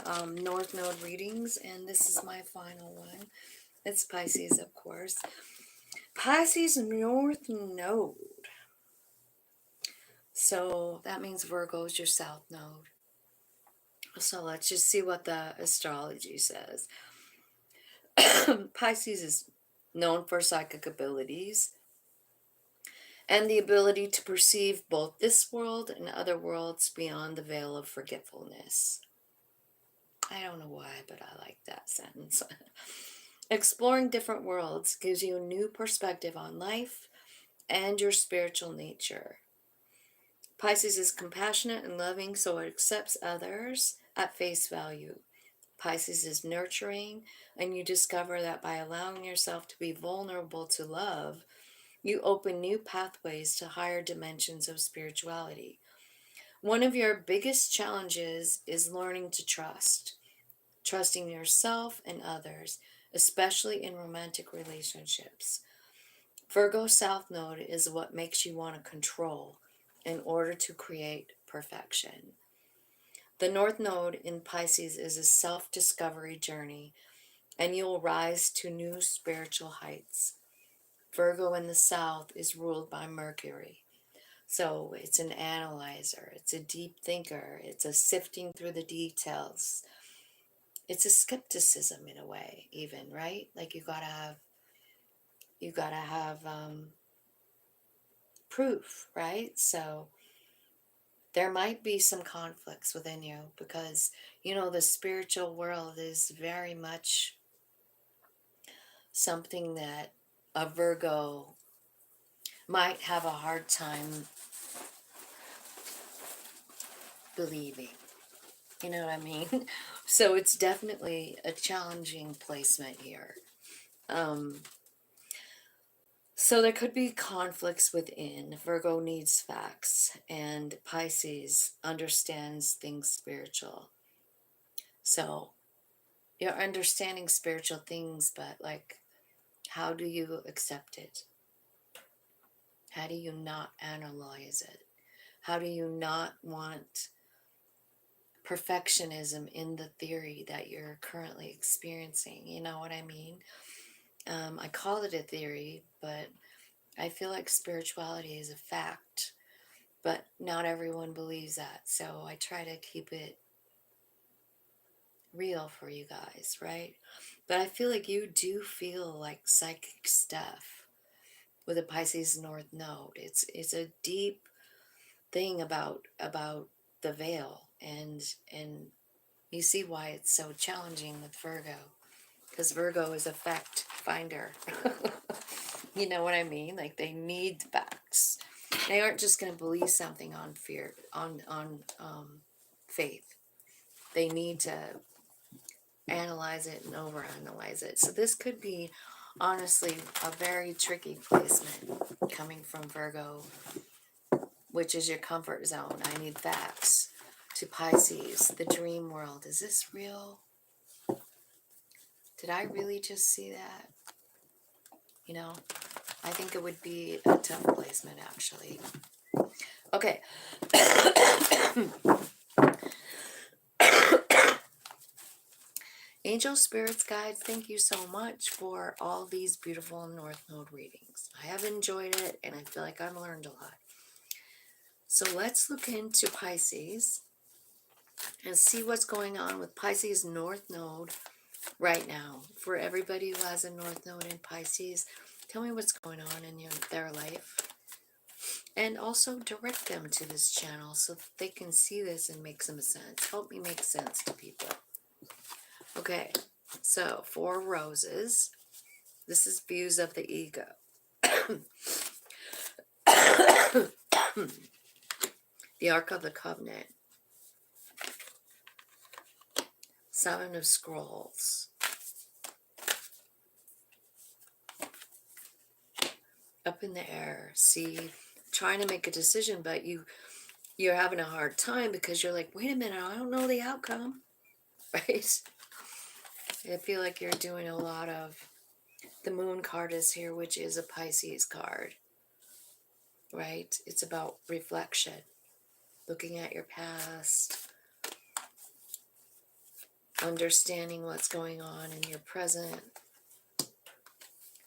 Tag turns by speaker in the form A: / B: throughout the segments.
A: doing North Node readings, and this is my final one. It's Pisces, of course. Pisces North Node. So that means Virgo is your South Node. So let's just see what the astrology says. Pisces is known for psychic abilities and the ability to perceive both this world and other worlds beyond the veil of forgetfulness. I don't know why, but I like that sentence. Exploring different worlds gives you a new perspective on life and your spiritual nature. Pisces is compassionate and loving, so it accepts others at face value. Pisces is nurturing, and you discover that by allowing yourself to be vulnerable to love, you open new pathways to higher dimensions of spirituality. One of your biggest challenges is learning to trust, trusting yourself and others, especially in romantic relationships. Virgo South Node is what makes you want to control in order to create perfection. The North Node in Pisces is a self-discovery journey, and you'll rise to new spiritual heights. Virgo in the South is ruled by Mercury. So it's an analyzer, it's a deep thinker, it's a sifting through the details. It's a skepticism in a way, even, right? Like you gotta have proof, right? So there might be some conflicts within you because, the spiritual world is very much something that a Virgo might have a hard time believing. You know what I mean? So it's definitely a challenging placement here. So there could be conflicts within. Virgo needs facts, and Pisces understands things spiritual. So you're understanding spiritual things, but like, how do you accept it? How do you not analyze it? How do you not want perfectionism in the theory that you're currently experiencing? You know what I mean? I call it a theory, but I feel like spirituality is a fact, but not everyone believes that. So I try to keep it real for you guys, right? But I feel like you do feel like psychic stuff with a Pisces North Node. It's a deep thing about the veil, and you see why it's so challenging with Virgo, because Virgo is a fact finder. You know what I mean? Like, they need facts. They aren't just going to believe something on fear, on faith. They need to analyze it and overanalyze it. So this could be, honestly, a very tricky placement coming from Virgo, which is your comfort zone. I need facts. To Pisces, the dream world. Is this real? Did I really just see that? I think it would be a tough placement, actually. Okay. Angel spirits, guides, thank you so much for all these beautiful North Node readings. I have enjoyed it, and I feel like I've learned a lot. So let's look into Pisces and see what's going on with Pisces North Node right now. For everybody who has a North Node in Pisces, tell me what's going on in their life. And also direct them to this channel so that they can see this and make some sense. Help me make sense to people. Okay, so 4 roses. This is views of the ego. The Ark of the Covenant. 7 of Scrolls. Up in the air. See, trying to make a decision, but you're having a hard time because you're like, wait a minute, I don't know the outcome. Right? I feel like you're doing a lot of... The Moon card is here, which is a Pisces card. Right? It's about reflection. Looking at your past. understanding what's going on in your present.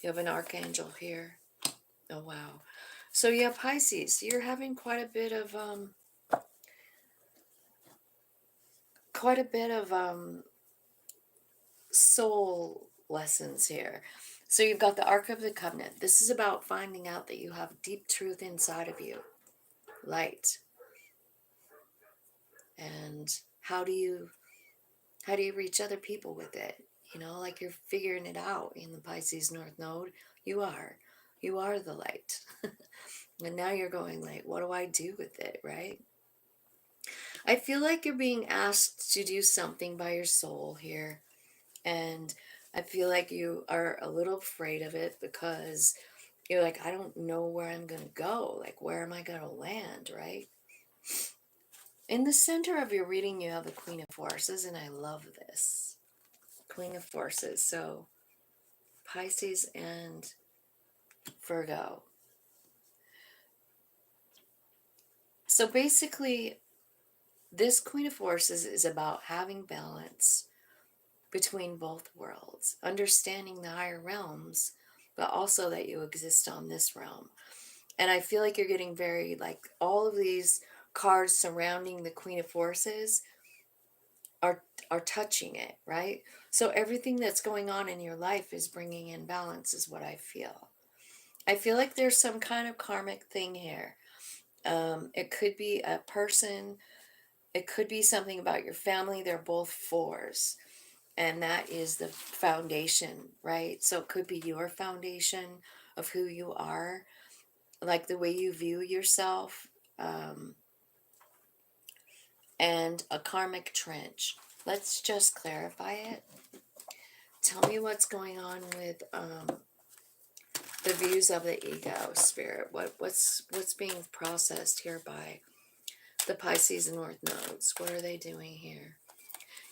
A: You have an archangel here. Oh, wow. So yeah, Pisces, you're having quite a bit of soul lessons here. So you've got the Ark of the Covenant. This is about finding out that you have deep truth inside of you, light. And how do you reach other people with it? You know, like you're figuring it out in the Pisces North Node. You are. You are the light. And now you're going like, what do I do with it, right? I feel like you're being asked to do something by your soul here. And I feel like you are a little afraid of it because you're like, I don't know where I'm going to go. Like, where am I going to land, right? In the center of your reading, you have the Queen of Forces, and I love this. Queen of Forces. So, Pisces and Virgo. So, basically, this Queen of Forces is about having balance between both worlds, understanding the higher realms, but also that you exist on this realm. And I feel like you're getting very, like, all of these cards surrounding the Queen of Forces are touching it, right? So everything that's going on in your life is bringing in balance, is what I feel. I feel like there's some kind of karmic thing here. It could be a person, it could be something about your family. They're both fours, and that is the foundation, right? So it could be your foundation of who you are, like the way you view yourself, um, and a karmic trench. Let's just clarify it. Tell me what's going on with the views of the ego, spirit. What's being processed here by the Pisces and North nodes? What are they doing here?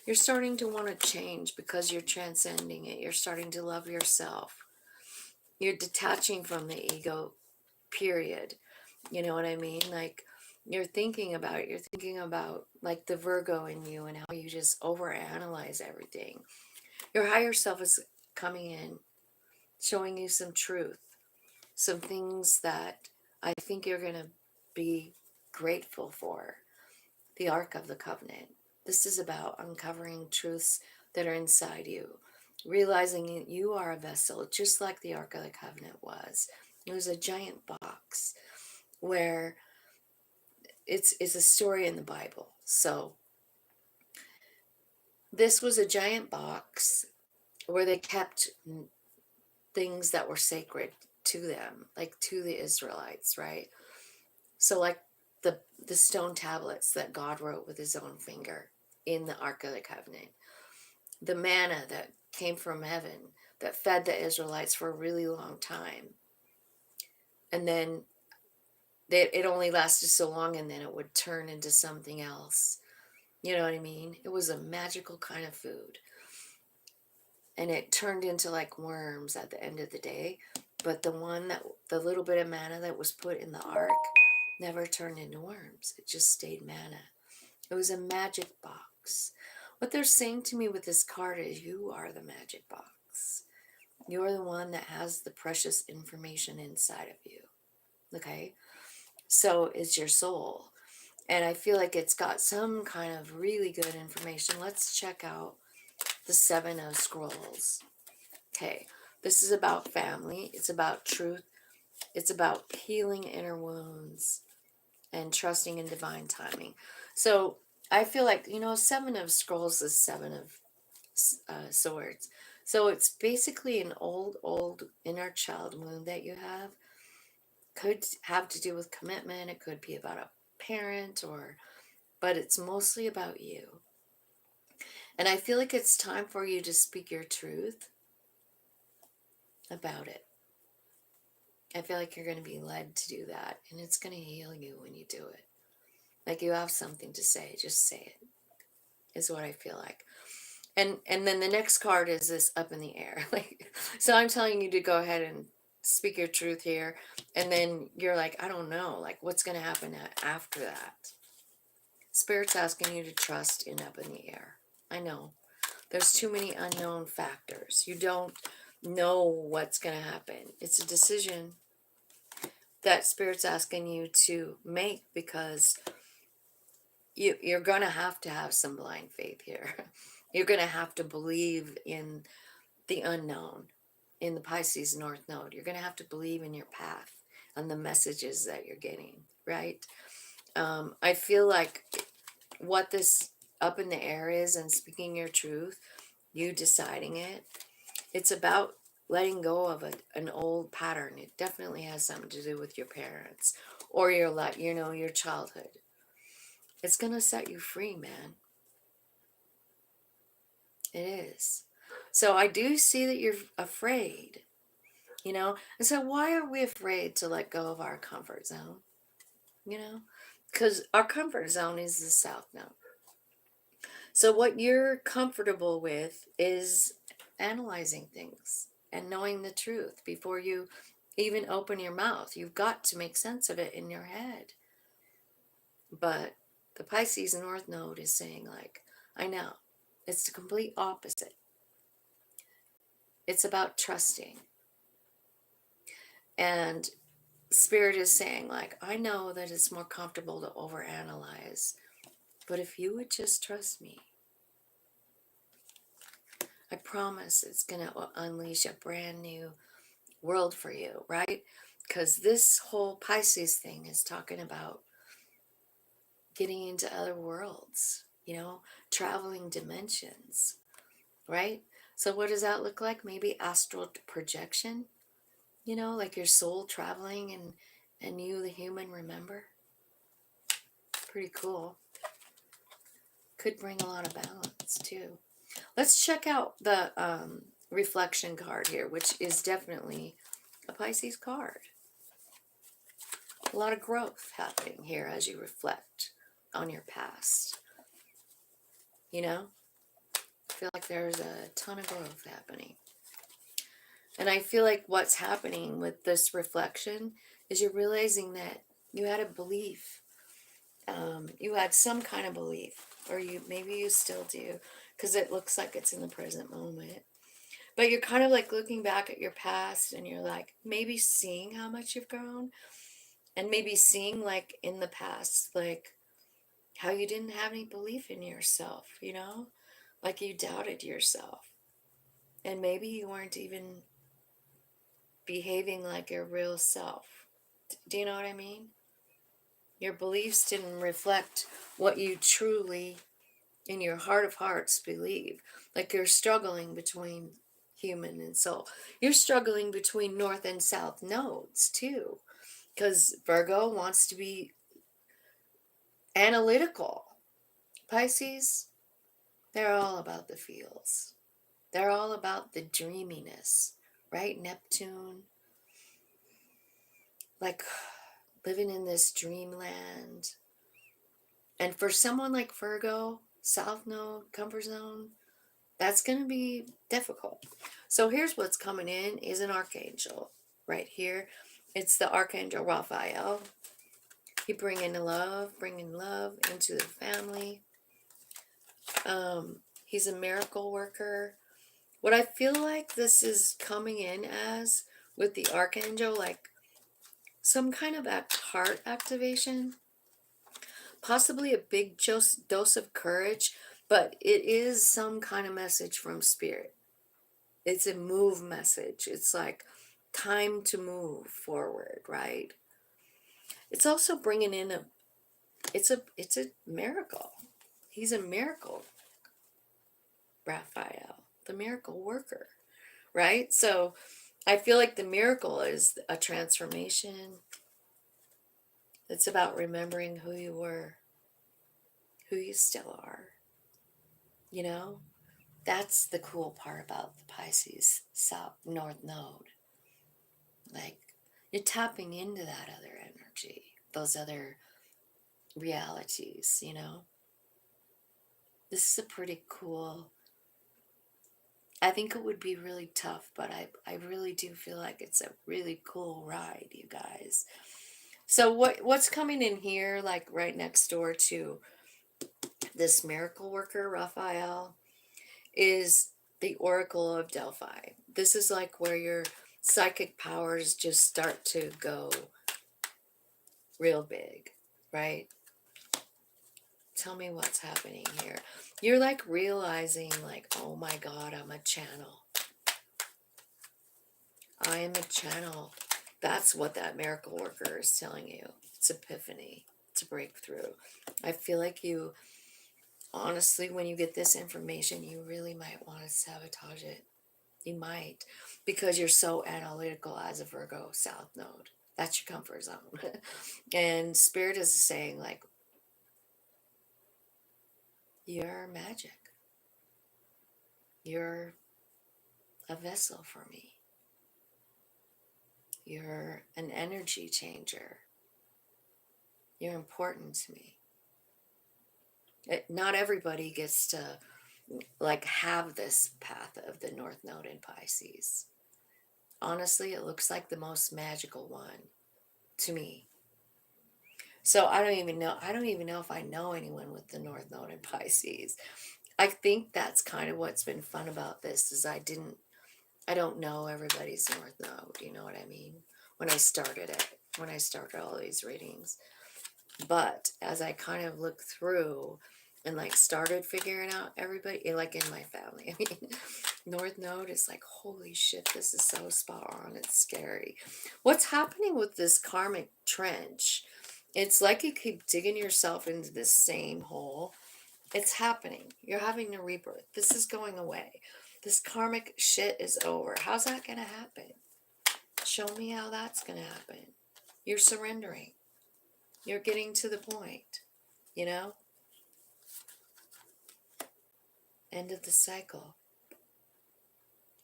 A: You're starting to want to change because you're transcending it. You're starting to love yourself. You're detaching from the ego, period. You know what I mean? Like, you're thinking about it. You're thinking about, like, the Virgo in you and how you just overanalyze everything. Your higher self is coming in, showing you some truth, some things that I think you're going to be grateful for. The Ark of the Covenant. This is about uncovering truths that are inside you, realizing that you are a vessel, just like the Ark of the Covenant was. It was a giant box where it's a story in the Bible. So this was a giant box where they kept things that were sacred to them, like to the Israelites, right? So like the stone tablets that God wrote with his own finger in the Ark of the Covenant, the manna that came from heaven that fed the Israelites for a really long time, and then it only lasted so long, and then it would turn into something else. You know what I mean? It was a magical kind of food, and it turned into like worms at the end of the day. But the little bit of manna that was put in the ark never turned into worms. It just stayed manna. It was a magic box. What they're saying to me with this card is, you are the magic box. You're the one that has the precious information inside of you. Okay? So is your soul. And I feel like it's got some kind of really good information. Let's check out the Seven of Scrolls. Okay. This is about family. It's about truth. It's about healing inner wounds and trusting in divine timing. So I feel like, Seven of Scrolls is Seven of Swords. So it's basically an old inner child wound that you have. Could have to do with commitment. It could be about a parent, but it's mostly about you. And I feel like it's time for you to speak your truth about it. I feel like you're going to be led to do that, and it's going to heal you when you do it. Like, you have something to say, just say it, is what I feel like. And then the next card is this up in the air. Like, so I'm telling you to go ahead and speak your truth here, and then you're like, I don't know, like, what's going to happen after that? Spirit's asking you to trust in up in the air. I know. There's too many unknown factors. You don't know what's going to happen. It's a decision that Spirit's asking you to make, because you're going to have some blind faith here. You're going to have to believe in the unknown, in the Pisces North Node. You're going to have to believe in your path and the messages that you're getting, right? I feel like what this up in the air is, and speaking your truth, you deciding it, it's about letting go of an old pattern. It definitely has something to do with your parents or your your childhood. It's going to set you free, man. It is. So I do see that you're afraid, And so why are we afraid to let go of our comfort zone? Because our comfort zone is the South Node. So what you're comfortable with is analyzing things and knowing the truth before you even open your mouth. You've got to make sense of it in your head. But the Pisces North Node is saying, like, I know. It's the complete opposite. It's about trusting. And Spirit is saying, like, I know that it's more comfortable to overanalyze, but if you would just trust me, I promise it's going to unleash a brand new world for you, right? Because this whole Pisces thing is talking about getting into other worlds, traveling dimensions, right? So what does that look like? Maybe astral projection, like your soul traveling and you, the human, remember. Pretty cool. Could bring a lot of balance too. Let's check out the reflection card here, which is definitely a Pisces card. A lot of growth happening here as you reflect on your past. I feel like there's a ton of growth happening. And I feel like what's happening with this reflection is you're realizing that you had a belief. You had some kind of belief, or maybe you still do, because it looks like it's in the present moment. But you're kind of like looking back at your past, and you're like maybe seeing how much you've grown, and maybe seeing, like, in the past, like how you didn't have any belief in yourself, like you doubted yourself, and maybe you weren't even behaving like your real self. Do you know what I mean? Your beliefs didn't reflect what you truly, in your heart of hearts, believe. Like you're struggling between human and soul. You're struggling between north and south nodes too, because Virgo wants to be analytical. Pisces, they're all about the feels. They're all about the dreaminess, right? Neptune, like living in this dreamland. And for someone like Virgo, South Node, comfort zone, that's going to be difficult. So here's what's coming in is an archangel right here. It's the Archangel Raphael. He bringing love into the family. He's a miracle worker. What I feel like this is coming in as with the Archangel, like some kind of heart activation, possibly a big dose of courage, but it is some kind of message from Spirit. It's a move message. It's like time to move forward, right? It's also bringing in it's a miracle. He's a miracle, Raphael, the miracle worker, right? So I feel like the miracle is a transformation. It's about remembering who you were, who you still are. That's the cool part about the Pisces South North Node. Like, you're tapping into that other energy, those other realities. This is a pretty cool, I think it would be really tough, but I really do feel like it's a really cool ride, you guys. So what's coming in here, like right next door to this miracle worker, Raphael, is the Oracle of Delphi. This is like where your psychic powers just start to go real big, right? Tell me what's happening here. You're like realizing, like, oh my God, I'm a channel. I am a channel. That's what that miracle worker is telling you. It's epiphany. It's a breakthrough. I feel like you, honestly, when you get this information, you really might want to sabotage it. You might, because you're so analytical as a Virgo South Node. That's your comfort zone. And Spirit is saying, like, you're magic. You're a vessel for me. You're an energy changer. You're important to me. Not everybody gets to like have this path of the North Node in Pisces. Honestly, it looks like the most magical one to me. So I don't even know if I know anyone with the North Node in Pisces. I think that's kind of what's been fun about this is I don't know everybody's North Node, you know what I mean? When I started all these readings. But as I kind of looked through and like started figuring out everybody, like in my family, I mean, North Node is like, holy shit, this is so spot on. It's scary. What's happening with this karmic trench? It's like you keep digging yourself into this same hole. It's happening. You're having a rebirth. This is going away. This karmic shit is over. How's that going to happen? Show me how that's going to happen. You're surrendering. You're getting to the point, you know? End of the cycle.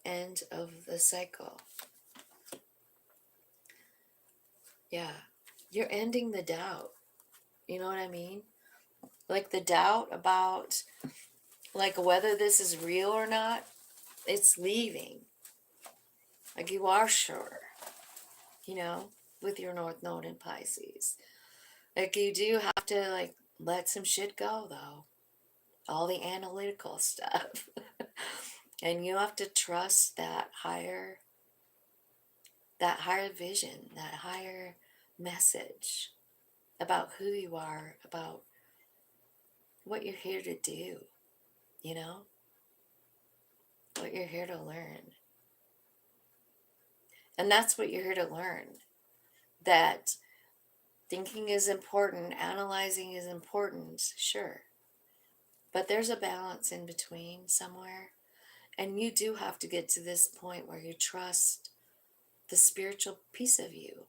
A: End of the cycle. Yeah. You're ending the doubt. You know what I mean? Like the doubt about like whether this is real or not, it's leaving. Like you are sure, you know, with your North Node in Pisces. Like you do have to like let some shit go though. All the analytical stuff. And you have to trust that higher vision, that higher message about who you are, about what you're here to do, you know, what you're here to learn. And that's what you're here to learn, that thinking is important, analyzing is important, sure. But there's a balance in between somewhere. And you do have to get to this point where you trust the spiritual piece of you.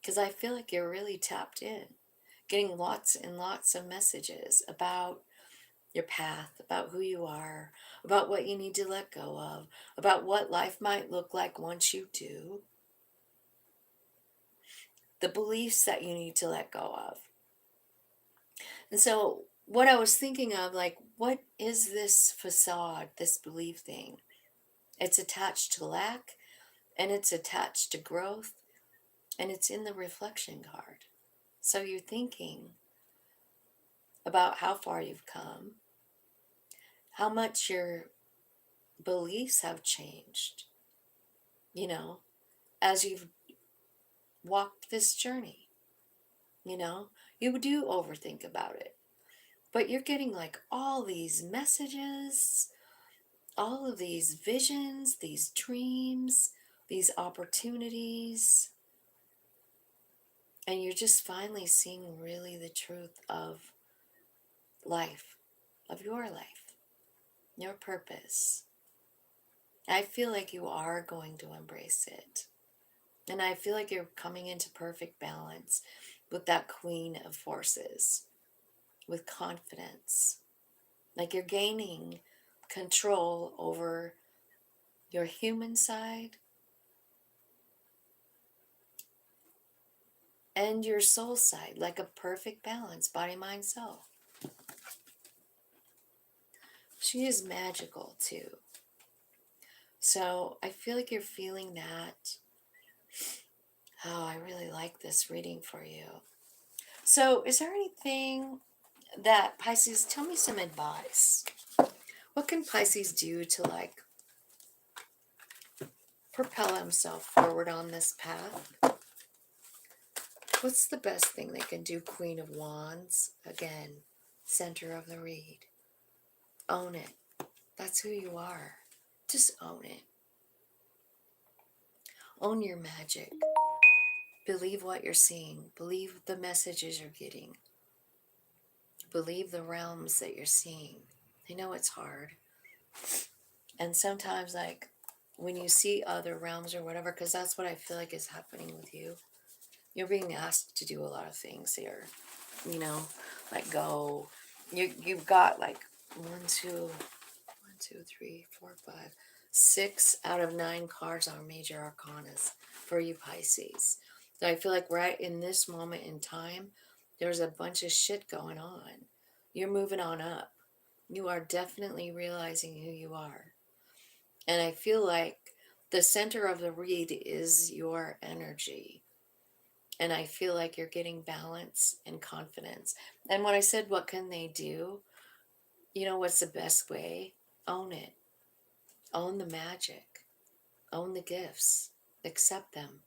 A: Because I feel like you're really tapped in, getting lots and lots of messages about your path, about who you are, about what you need to let go of, about what life might look like once you do, the beliefs that you need to let go of. And so, what I was thinking of, like, what is this facade, this belief thing? It's attached to lack, and it's attached to growth, and it's in the reflection card. So, you're thinking about how far you've come, how much your beliefs have changed, you know, as you've walked this journey. You know, you do overthink about it, but you're getting like all these messages, all of these visions, these dreams, these opportunities, and you're just finally seeing really the truth of life, of your life, your purpose. I feel like you are going to embrace it. And I feel like you're coming into perfect balance with that queen of forces, with confidence. Like you're gaining control over your human side and your soul side, like a perfect balance, body, mind, soul. She is magical too. So I feel like you're feeling that. Oh, I really like this reading for you. So, is there anything that Pisces, tell me some advice. What can Pisces do to like propel himself forward on this path? What's the best thing they can do? Queen of Wands, again, center of the reed. Own it. That's who you are. Just own it. Own your magic. Believe what you're seeing. Believe the messages you're getting. Believe the realms that you're seeing. I know it's hard. And sometimes, like, when you see other realms or whatever, because that's what I feel like is happening with you, you're being asked to do a lot of things here. You know, like go. You've got like 6 out of 9 cards are major arcanas for you Pisces. So I feel like right in this moment in time, there's a bunch of shit going on. You're moving on up. You are definitely realizing who you are. And I feel like the center of the reed is your energy. And I feel like you're getting balance and confidence. And when I said, what can they do? You know what's the best way? Own it. Own the magic. Own the gifts. Accept them.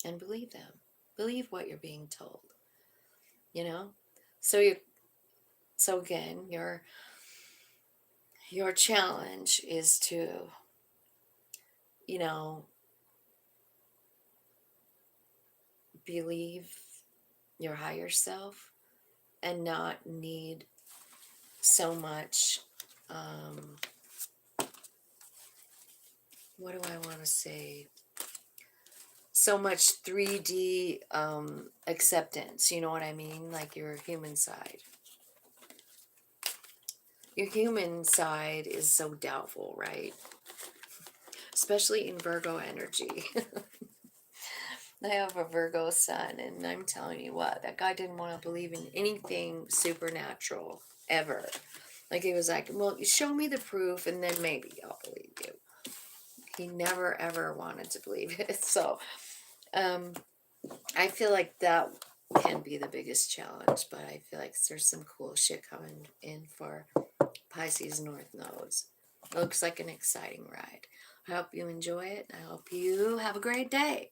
A: And believe them. Believe what you're being told. You know? So again, your challenge is to, you know, believe your higher self and not need so much, what do I want to say? So much 3D acceptance, you know what I mean? Like your human side. Your human side is so doubtful, right? Especially in Virgo energy. I have a Virgo sun, and I'm telling you what, that guy didn't want to believe in anything supernatural ever. Like, he was like, well, show me the proof, and then maybe I'll believe you. He never, ever wanted to believe it. So, I feel like that can be the biggest challenge, but I feel like there's some cool shit coming in for Pisces North Nodes. It looks like an exciting ride. I hope you enjoy it. I hope you have a great day.